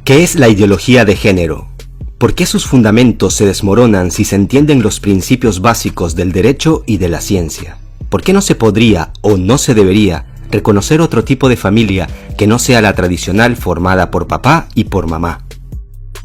¿Qué es la ideología de género? ¿Por qué sus fundamentos se desmoronan si se entienden los principios básicos del derecho y de la ciencia? ¿Por qué no se podría o no se debería reconocer otro tipo de familia que no sea la tradicional formada por papá y por mamá?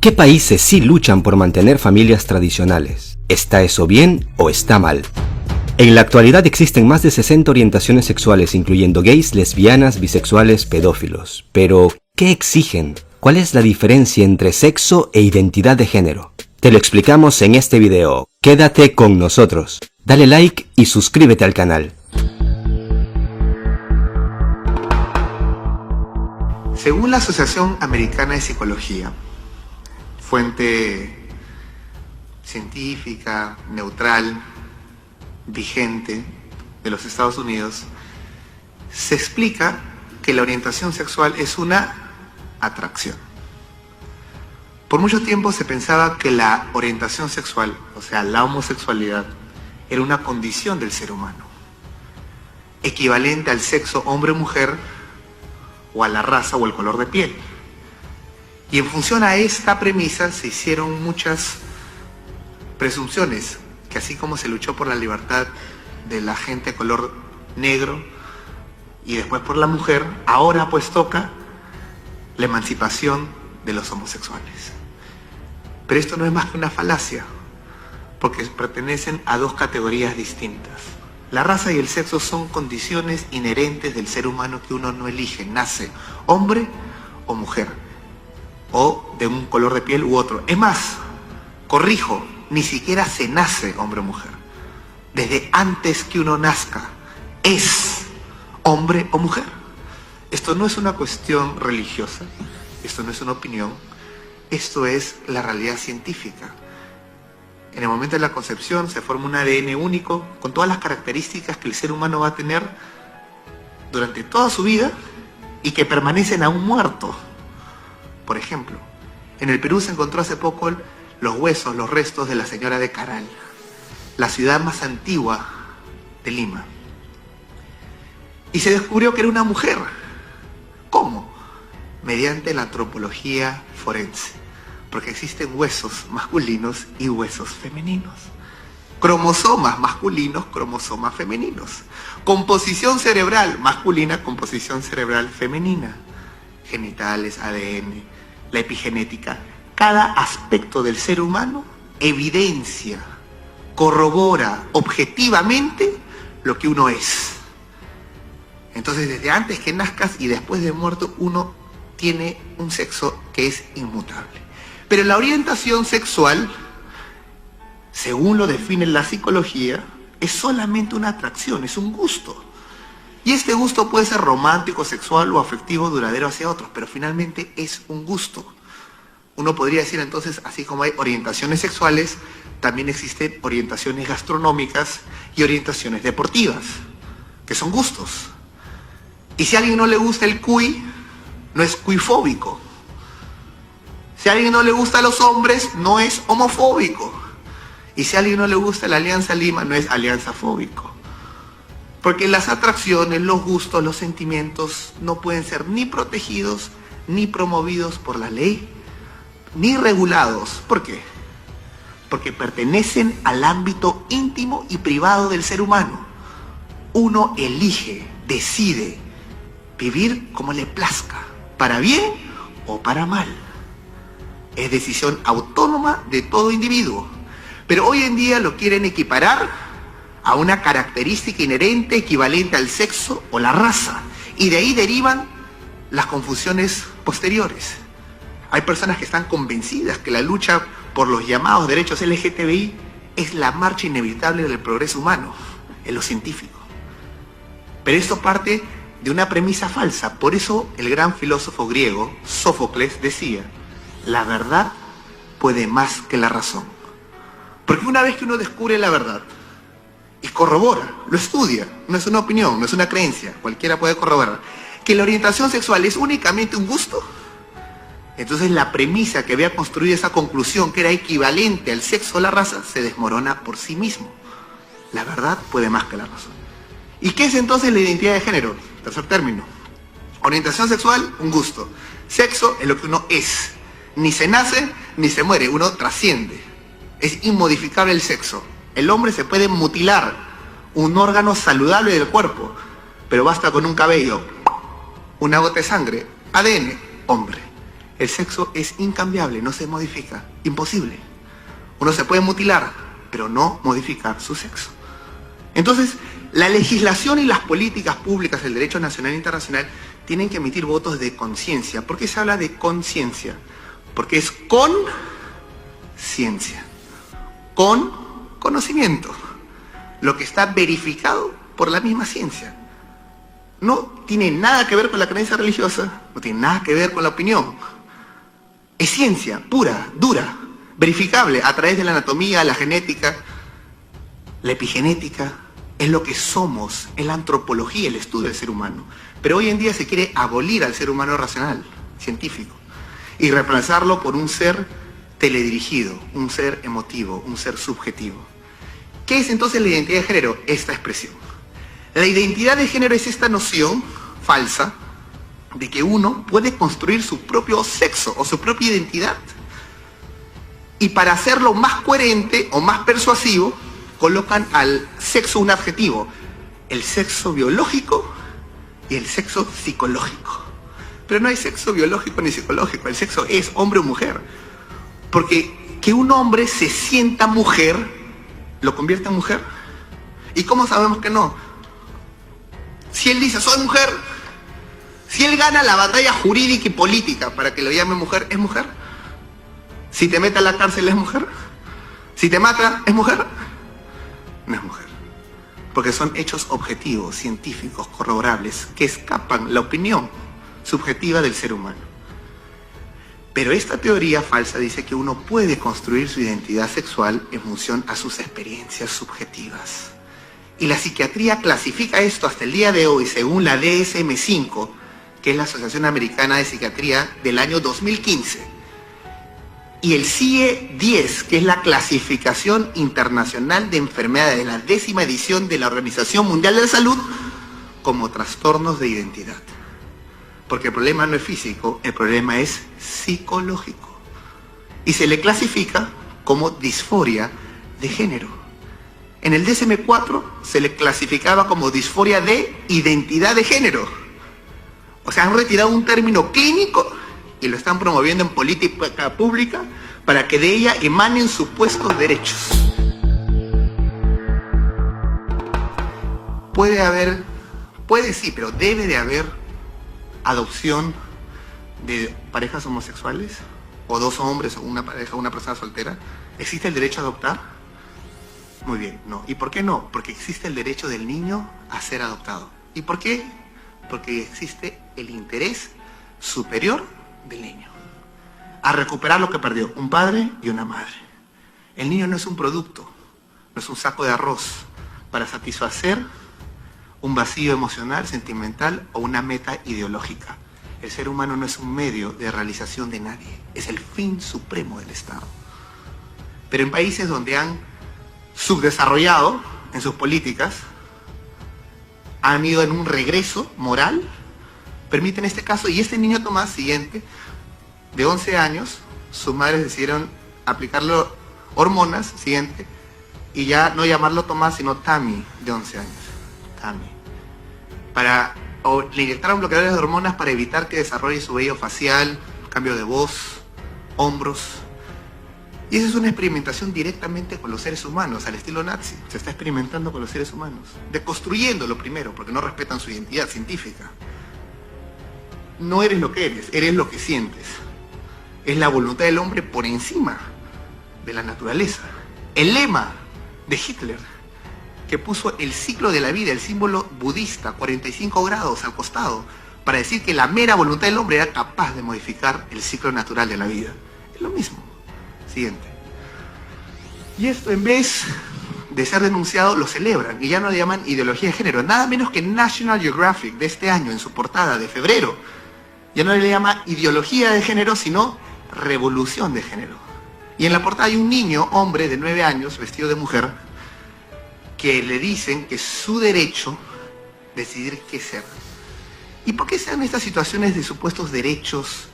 ¿Qué países sí luchan por mantener familias tradicionales? ¿Está eso bien o está mal? En la actualidad existen más de 60 orientaciones sexuales, incluyendo gays, lesbianas, bisexuales, pedófilos. Pero, ¿qué exigen? ¿Cuál es la diferencia entre sexo e identidad de género? Te lo explicamos en este video. Quédate con nosotros. Dale like y suscríbete al canal. Según la Asociación Americana de Psicología, fuente científica, neutral, vigente de los Estados Unidos, se explica que la orientación sexual es una atracción. Por mucho tiempo se pensaba que la orientación sexual, o sea, la homosexualidad, era una condición del ser humano, equivalente al sexo hombre-mujer o a la raza o el color de piel. Y en función a esta premisa se hicieron muchas presunciones, que así como se luchó por la libertad de la gente de color negro y después por la mujer, ahora pues toca la emancipación de los homosexuales. Pero esto no es más que una falacia, porque pertenecen a dos categorías distintas. La raza y el sexo son condiciones inherentes del ser humano que uno no elige, nace hombre o mujer, o de un color de piel u otro. Es más, corrijo, ni siquiera se nace hombre o mujer. Desde antes que uno nazca, es hombre o mujer. Esto no es una cuestión religiosa, esto no es una opinión, esto es la realidad científica. En el momento de la concepción se forma un ADN único con todas las características que el ser humano va a tener durante toda su vida y que permanecen aún muerto. Por ejemplo, en el Perú se encontró hace poco los huesos, los restos de la señora de Caral, la ciudad más antigua de Lima. Y se descubrió que era una mujer. ¿Cómo? Mediante la antropología forense, porque existen huesos masculinos y huesos femeninos, cromosomas masculinos, cromosomas femeninos, composición cerebral masculina, composición cerebral femenina, genitales, ADN, la epigenética. Cada aspecto del ser humano evidencia, corrobora objetivamente lo que uno es. Entonces, desde antes que nazcas y después de muerto, uno tiene un sexo que es inmutable. Pero la orientación sexual, según lo define la psicología, es solamente una atracción, es un gusto. Y este gusto puede ser romántico, sexual o afectivo duradero hacia otros, pero finalmente es un gusto. Uno podría decir entonces, así como hay orientaciones sexuales, también existen orientaciones gastronómicas y orientaciones deportivas, que son gustos. Y si a alguien no le gusta el cuy, no es cuifóbico. Si a alguien no le gusta a los hombres, no es homofóbico. Y si a alguien no le gusta la Alianza Lima, no es alianzafóbico. Porque las atracciones, los gustos, los sentimientos no pueden ser ni protegidos, ni promovidos por la ley, ni regulados. ¿Por qué? Porque pertenecen al ámbito íntimo y privado del ser humano. Uno elige, decide vivir como le plazca, para bien o para mal. Es decisión autónoma de todo individuo. Pero hoy en día lo quieren equiparar a una característica inherente equivalente al sexo o la raza. Y de ahí derivan las confusiones posteriores. Hay personas que están convencidas que la lucha por los llamados derechos LGTBI es la marcha inevitable del progreso humano, en lo científico. Pero esto parte de una premisa falsa. Por eso el gran filósofo griego, Sófocles, decía: la verdad puede más que la razón. Porque una vez que uno descubre la verdad y corrobora, lo estudia, no es una opinión, no es una creencia, cualquiera puede corroborar, que la orientación sexual es únicamente un gusto, entonces la premisa que había construido esa conclusión, que era equivalente al sexo o la raza, se desmorona por sí mismo. La verdad puede más que la razón. ¿Y qué es entonces la identidad de género? Tercer término. Orientación sexual, un gusto. Sexo es lo que uno es. ni se nace ni se muere, uno trasciende. Es inmodificable el sexo. El hombre se puede mutilar un órgano saludable del cuerpo, pero basta con un cabello, una gota de sangre, ADN, hombre. El sexo es incambiable, no se modifica, imposible. Uno se puede mutilar, pero no modificar su sexo. Entonces, la legislación y las políticas públicas, el derecho nacional e internacional, tienen que emitir votos de conciencia. ¿Por qué se habla de conciencia? Porque es con ciencia, con conocimiento, lo que está verificado por la misma ciencia. No tiene nada que ver con la creencia religiosa, no tiene nada que ver con la opinión. Es ciencia pura, dura, verificable a través de la anatomía, la genética, la epigenética. Es lo que somos, es la antropología, el estudio del ser humano. Pero hoy en día se quiere abolir al ser humano racional, científico, y reemplazarlo por un ser teledirigido, un ser emotivo, un ser subjetivo. ¿Qué es entonces la identidad de género? Esta expresión. La identidad de género es esta noción falsa de que uno puede construir su propio sexo o su propia identidad. Y para hacerlo más coherente o más persuasivo, colocan al sexo un adjetivo: el sexo biológico y el sexo psicológico. Pero no hay sexo biológico ni psicológico, el sexo es hombre o mujer. Porque que un hombre se sienta mujer, ¿lo convierte en mujer? ¿Y cómo sabemos que no? Si él dice, soy mujer, si él gana la batalla jurídica y política para que lo llame mujer, ¿es mujer? Si te mete a la cárcel, ¿es mujer? Si te mata, ¿es mujer? No es mujer. Porque son hechos objetivos, científicos, corroborables, que escapan la opinión subjetiva del ser humano. Pero esta teoría falsa dice que uno puede construir su identidad sexual en función a sus experiencias subjetivas. Y la psiquiatría clasifica esto hasta el día de hoy, según la DSM-5, que es la Asociación Americana de Psiquiatría del año 2015. Y el CIE-10, que es la Clasificación Internacional de Enfermedades, la 10ª edición de la Organización Mundial de la Salud, como trastornos de identidad. Porque el problema no es físico, el problema es psicológico. Y se le clasifica como disforia de género. En el DSM-4 se le clasificaba como disforia de identidad de género. O sea, han retirado un término clínico y lo están promoviendo en política pública para que de ella emanen supuestos derechos. Puede sí, pero debe de haber adopción de parejas homosexuales, o dos hombres, o una pareja, o una persona soltera. ¿Existe el derecho a adoptar? Muy bien, no. ¿Y por qué no? Porque existe el derecho del niño a ser adoptado. ¿Y por qué? Porque existe el interés superior del niño a recuperar lo que perdió, un padre y una madre. El niño no es un producto, no es un saco de arroz para satisfacer un vacío emocional, sentimental o una meta ideológica. El ser humano no es un medio de realización de nadie, es el fin supremo del Estado. Pero en países donde han subdesarrollado en sus políticas, han ido en un regreso moral, permiten este caso. Y este niño Tomás, siguiente, de 11 años, sus madres decidieron aplicarle hormonas, siguiente, y ya no llamarlo Tomás, sino Tami, de 11 años. Tami. Le inyectaron bloqueadores de hormonas para evitar que desarrolle su vello facial, cambio de voz, hombros. Y esa es una experimentación directamente con los seres humanos, al estilo nazi. Se está experimentando con los seres humanos, deconstruyéndolo primero, porque no respetan su identidad científica. No eres lo que eres lo que sientes. Es la voluntad del hombre por encima de la naturaleza. El lema de Hitler, que puso el ciclo de la vida, el símbolo budista, 45 grados al costado, para decir que la mera voluntad del hombre era capaz de modificar el ciclo natural de la vida. Es lo mismo. Siguiente. Y esto, en vez de ser denunciado, lo celebran y ya no le llaman ideología de género. Nada menos que National Geographic de este año, en su portada de febrero, ya no le llama ideología de género, sino revolución de género. Y en la portada hay un niño, hombre de 9 años, vestido de mujer, que le dicen que es su derecho decidir qué ser. ¿Y por qué se dan estas situaciones de supuestos derechos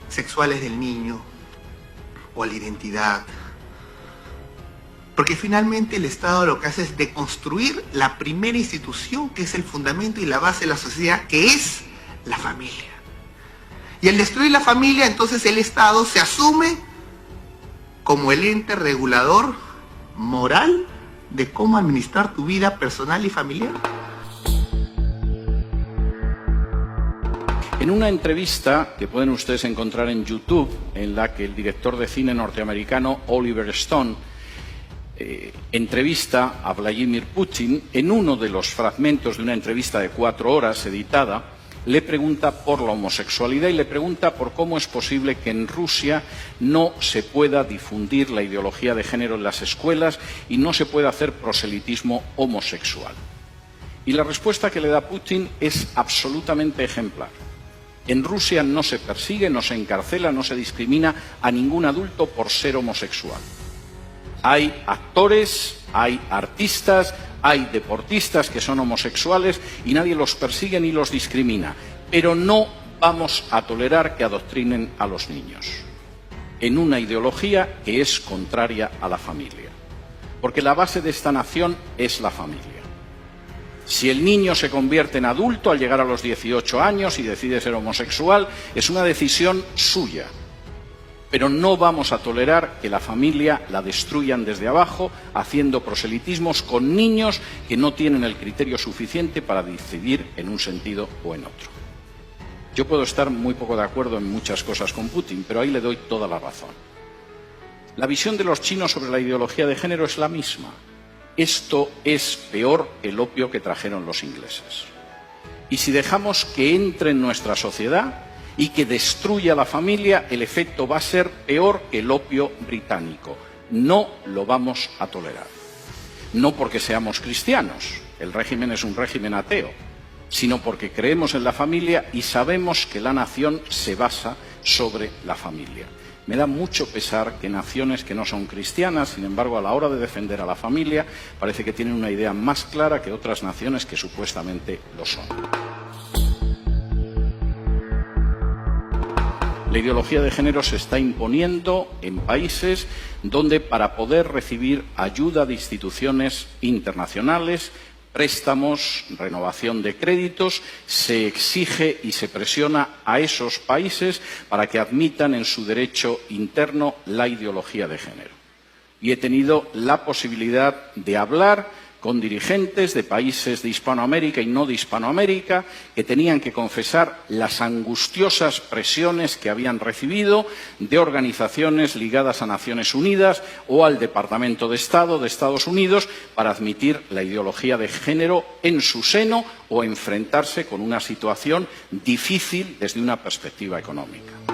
sexuales del niño o a la identidad. Porque finalmente el Estado lo que hace es deconstruir la primera institución que es el fundamento y la base de la sociedad, que es la familia. Y al destruir la familia, entonces el Estado se asume como el ente regulador moral de cómo administrar tu vida personal y familiar. En una entrevista que pueden ustedes encontrar en YouTube, en la que el director de cine norteamericano Oliver Stone entrevista a Vladimir Putin, en uno de los fragmentos de una entrevista de 4 horas editada, le pregunta por la homosexualidad y le pregunta por cómo es posible que en Rusia no se pueda difundir la ideología de género en las escuelas y no se pueda hacer proselitismo homosexual. Y la respuesta que le da Putin es absolutamente ejemplar. En Rusia no se persigue, no se encarcela, no se discrimina a ningún adulto por ser homosexual. Hay actores, hay artistas, hay deportistas que son homosexuales y nadie los persigue ni los discrimina. Pero no vamos a tolerar que adoctrinen a los niños en una ideología que es contraria a la familia. Porque la base de esta nación es la familia. Si el niño se convierte en adulto al llegar a los 18 años y decide ser homosexual, es una decisión suya. Pero no vamos a tolerar que la familia la destruyan desde abajo, haciendo proselitismos con niños que no tienen el criterio suficiente para decidir en un sentido o en otro. Yo puedo estar muy poco de acuerdo en muchas cosas con Putin, pero ahí le doy toda la razón. La visión de los chinos sobre la ideología de género es la misma. Esto es peor que el opio que trajeron los ingleses. Y si dejamos que entre en nuestra sociedad y que destruya la familia, el efecto va a ser peor que el opio británico. No lo vamos a tolerar. No porque seamos cristianos, el régimen es un régimen ateo, sino porque creemos en la familia y sabemos que la nación se basa sobre la familia. Me da mucho pesar que naciones que no son cristianas, sin embargo, a la hora de defender a la familia, parece que tienen una idea más clara que otras naciones que supuestamente lo son. La ideología de género se está imponiendo en países donde para poder recibir ayuda de instituciones internacionales, préstamos, renovación de créditos, se exige y se presiona a esos países para que admitan en su derecho interno la ideología de género. Y he tenido la posibilidad de hablar con dirigentes de países de Hispanoamérica y no de Hispanoamérica que tenían que confesar las angustiosas presiones que habían recibido de organizaciones ligadas a Naciones Unidas o al Departamento de Estado de Estados Unidos para admitir la ideología de género en su seno o enfrentarse con una situación difícil desde una perspectiva económica.